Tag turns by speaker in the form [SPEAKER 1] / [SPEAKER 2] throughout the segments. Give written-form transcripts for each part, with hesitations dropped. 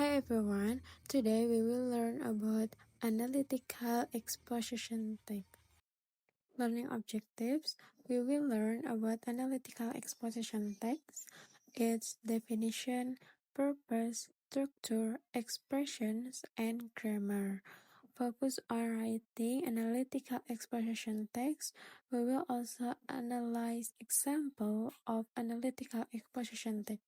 [SPEAKER 1] Hi everyone, today we will learn about analytical exposition type. Learning objectives, we will learn about analytical exposition text, its definition, purpose, structure, expressions, and grammar. Focus on writing analytical exposition text. We will also analyze example of analytical exposition text.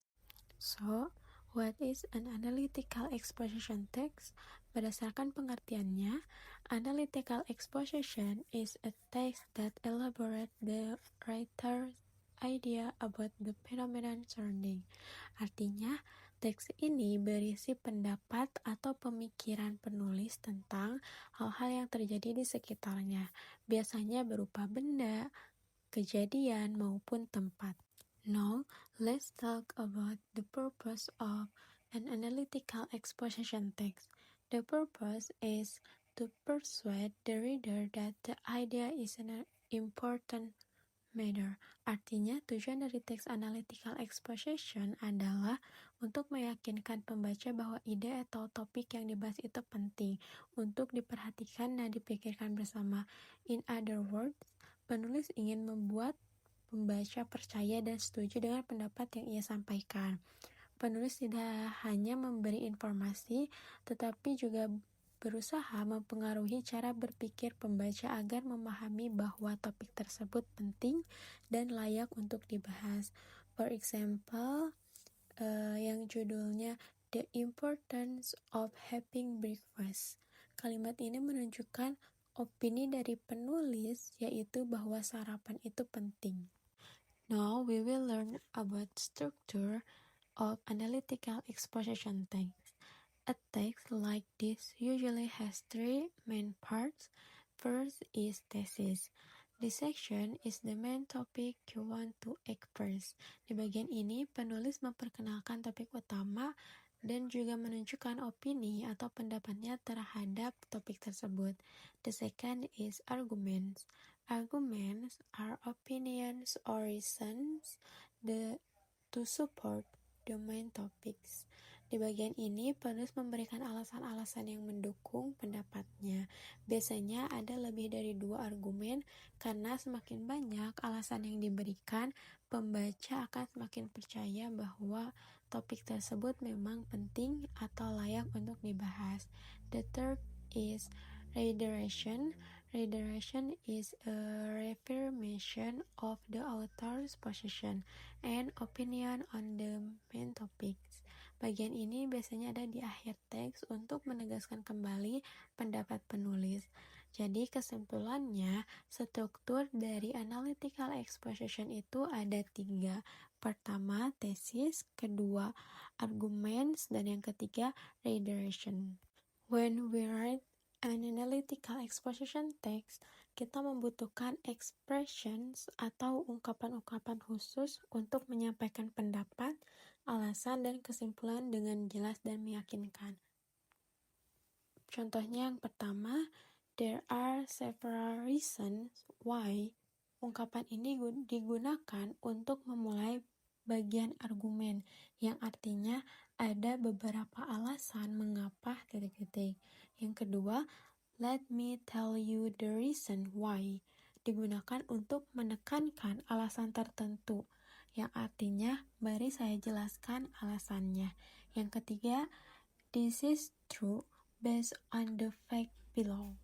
[SPEAKER 1] So, what is an analytical exposition text? Berdasarkan pengertiannya, analytical exposition is a text that elaborates the writer's idea about the phenomenon surrounding. Artinya, teks ini berisi pendapat atau pemikiran penulis tentang hal-hal yang terjadi di sekitarnya, biasanya berupa benda, kejadian, maupun tempat. Now, let's talk about the purpose of an analytical exposition text. The purpose is to persuade the reader that the idea is an important matter. Artinya, tujuan dari teks analytical exposition adalah untuk meyakinkan pembaca bahwa ide atau topik yang dibahas itu penting untuk diperhatikan dan dipikirkan bersama. In other words, penulis ingin membuat pembaca percaya dan setuju dengan pendapat yang ia sampaikan. Penulis tidak hanya memberi informasi, tetapi juga berusaha mempengaruhi cara berpikir pembaca agar memahami bahwa topik tersebut penting dan layak untuk dibahas. For example, yang judulnya The Importance of Having Breakfast. Kalimat ini menunjukkan opini dari penulis, yaitu bahwa sarapan itu penting. Now we will learn about structure of analytical exposition text. A text like this usually has three main parts. First is thesis. This section is the main topic you want to express. Di bagian ini, penulis memperkenalkan topik utama dan juga menunjukkan opini atau pendapatnya terhadap topik tersebut. The second is arguments. Arguments are opinions or reasons to support the main topics. Di bagian ini, penulis memberikan alasan-alasan yang mendukung pendapatnya. Biasanya ada lebih dari 2 argumen, karena semakin banyak alasan yang diberikan, pembaca akan semakin percaya bahwa topik tersebut memang penting atau layak untuk dibahas. The third is reiteration. Reiteration is a reaffirmation of the author's position and opinion on the main topics. Bagian ini biasanya ada di akhir teks untuk menegaskan kembali pendapat penulis. Jadi kesimpulannya, struktur dari analytical exposition itu ada 3. Pertama, tesis, kedua, arguments, dan yang ketiga, reiteration. When we write an analytical exposition text, kita membutuhkan expressions atau ungkapan-ungkapan khusus untuk menyampaikan pendapat, alasan, dan kesimpulan dengan jelas dan meyakinkan. Contohnya yang pertama, there are several reasons why. Ungkapan ini digunakan untuk memulai bagian argumen, yang artinya ada beberapa alasan mengapa titik-titik. Yang kedua, let me tell you the reason why. Digunakan untuk menekankan alasan tertentu, yang artinya mari saya jelaskan alasannya. Yang ketiga, this is true based on the fact below.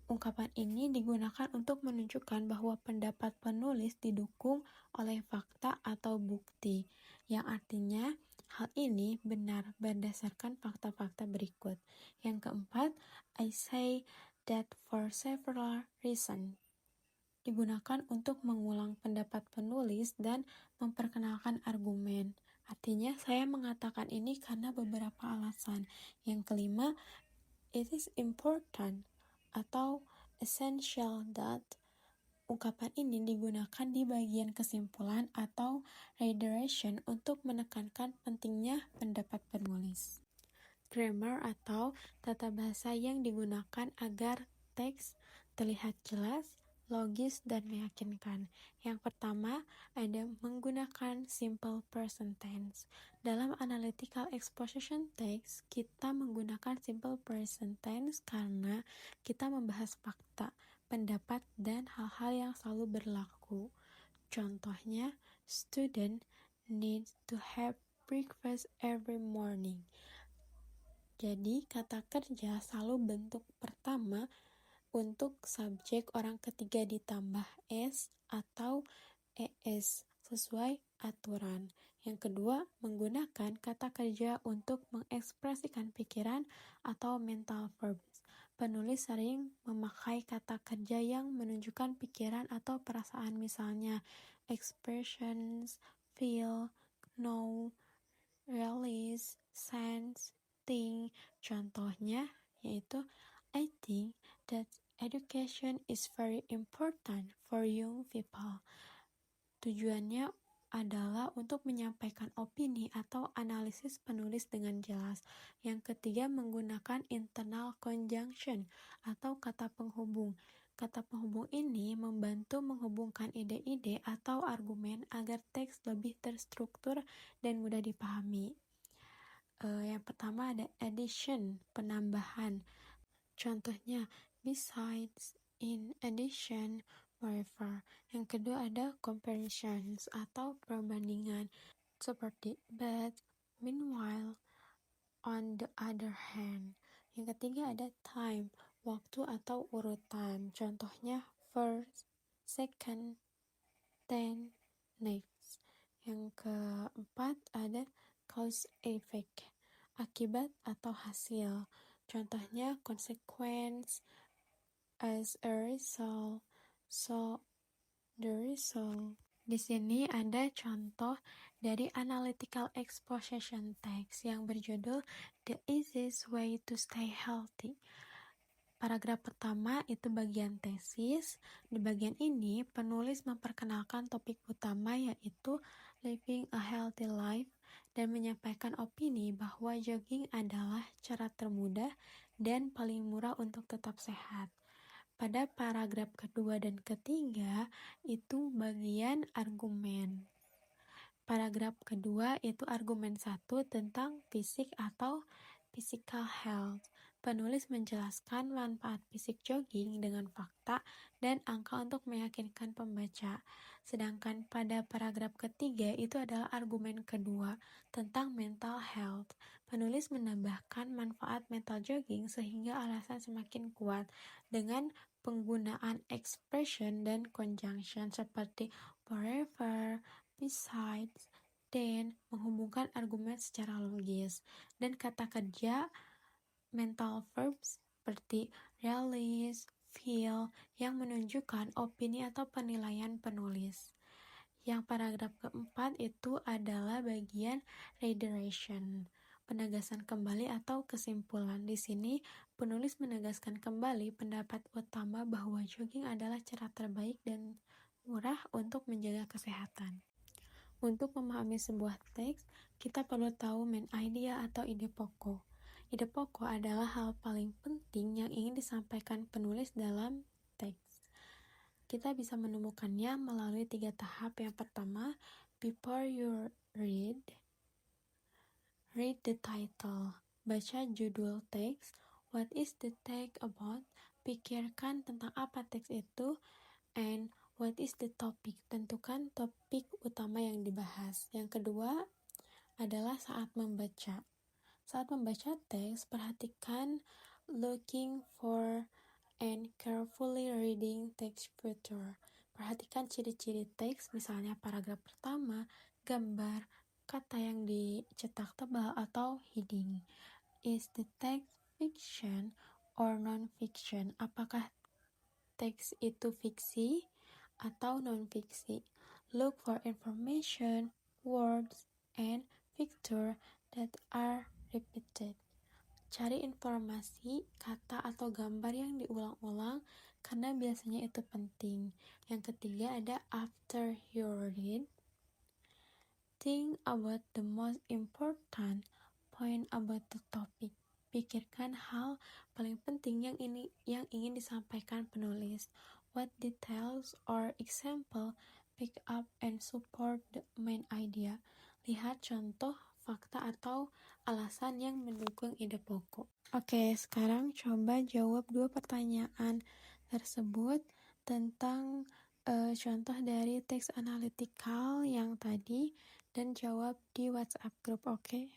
[SPEAKER 1] Ungkapan ini digunakan untuk menunjukkan bahwa pendapat penulis didukung oleh fakta atau bukti, yang artinya hal ini benar berdasarkan fakta-fakta berikut. Yang keempat, I say that for several reasons. Digunakan untuk mengulang pendapat penulis dan memperkenalkan argumen. Artinya, saya mengatakan ini karena beberapa alasan. Yang kelima, it is important atau essential that. Ungkapan ini digunakan di bagian kesimpulan atau reiteration untuk menekankan pentingnya pendapat penulis. Grammar atau tata bahasa yang digunakan agar teks terlihat jelas, logis, dan meyakinkan. Yang pertama, ada menggunakan simple present tense. Dalam analytical exposition text, kita menggunakan simple present tense karena kita membahas fakta, pendapat, dan hal-hal yang selalu berlaku. Contohnya, student needs to have breakfast every morning. Jadi, kata kerja selalu bentuk pertama untuk subjek orang ketiga ditambah s atau es sesuai aturan. Yang kedua, menggunakan kata kerja untuk mengekspresikan pikiran atau mental verbs. Penulis sering memakai kata kerja yang menunjukkan pikiran atau perasaan, misalnya expressions, feel, know, realize, sense, think. Contohnya yaitu I think that education is very important for young people. Tujuannya adalah untuk menyampaikan opini atau analisis penulis dengan jelas. Yang ketiga, menggunakan internal conjunction atau kata penghubung. Kata penghubung ini membantu menghubungkan ide-ide atau argumen agar teks lebih terstruktur dan mudah dipahami. Yang pertama ada addition, penambahan. Contohnya, besides, in addition, moreover. Yang kedua ada comparisons atau perbandingan, seperti but, meanwhile, on the other hand. Yang ketiga ada time, waktu atau urutan. Contohnya first, second, then, next. Yang keempat ada cause effect, akibat atau hasil. Contohnya consequence, as a result, so the result. Di sini ada contoh dari analytical exposition text yang berjudul The Easiest Way to Stay Healthy. Paragraf pertama itu bagian tesis. Di bagian ini, penulis memperkenalkan topik utama yaitu living a healthy life dan menyampaikan opini bahwa jogging adalah cara termudah dan paling murah untuk tetap sehat. Pada paragraf kedua dan ketiga, itu bagian argumen. Paragraf kedua itu argumen 1 tentang fisik atau physical health. Penulis menjelaskan manfaat fisik jogging dengan fakta dan angka untuk meyakinkan pembaca. Sedangkan pada paragraf ketiga itu adalah argumen kedua tentang mental health. Penulis menambahkan manfaat mental jogging sehingga alasan semakin kuat dengan penggunaan expression dan conjunction seperti forever, besides, then, menghubungkan argumen secara logis, dan kata kerja mental verbs seperti realize, feel, yang menunjukkan opini atau penilaian penulis. Yang paragraf keempat itu adalah bagian reiteration, penegasan kembali atau kesimpulan. Di sini, penulis menegaskan kembali pendapat utama bahwa jogging adalah cara terbaik dan murah untuk menjaga kesehatan. Untuk memahami sebuah teks, kita perlu tahu main idea atau ide pokok. Ide pokok adalah hal paling penting yang ingin disampaikan penulis dalam teks. Kita bisa menemukannya melalui 3 tahap. Yang pertama, before you read the title. Baca judul teks. What is the text about? Pikirkan tentang apa teks itu. And what is the topic? Tentukan topik utama yang dibahas. Yang kedua adalah saat membaca. Saat membaca teks, perhatikan looking for and carefully reading text picture. Perhatikan ciri-ciri teks, misalnya paragraf pertama, gambar, kata yang dicetak tebal atau heading. Is the text fiction or non-fiction? Apakah teks itu fiksi atau non-fiksi? Look for information, words, and picture that are repeated. Cari informasi, kata atau gambar yang diulang-ulang karena biasanya itu penting. Yang ketiga ada after you read, think about the most important point about the topic. Pikirkan hal paling penting yang ingin disampaikan penulis. What details or example pick up and support the main idea? Lihat contoh, fakta, atau alasan yang mendukung ide pokok. Oke, sekarang coba jawab 2 pertanyaan tersebut tentang contoh dari teks analytical yang tadi dan jawab di WhatsApp group, oke?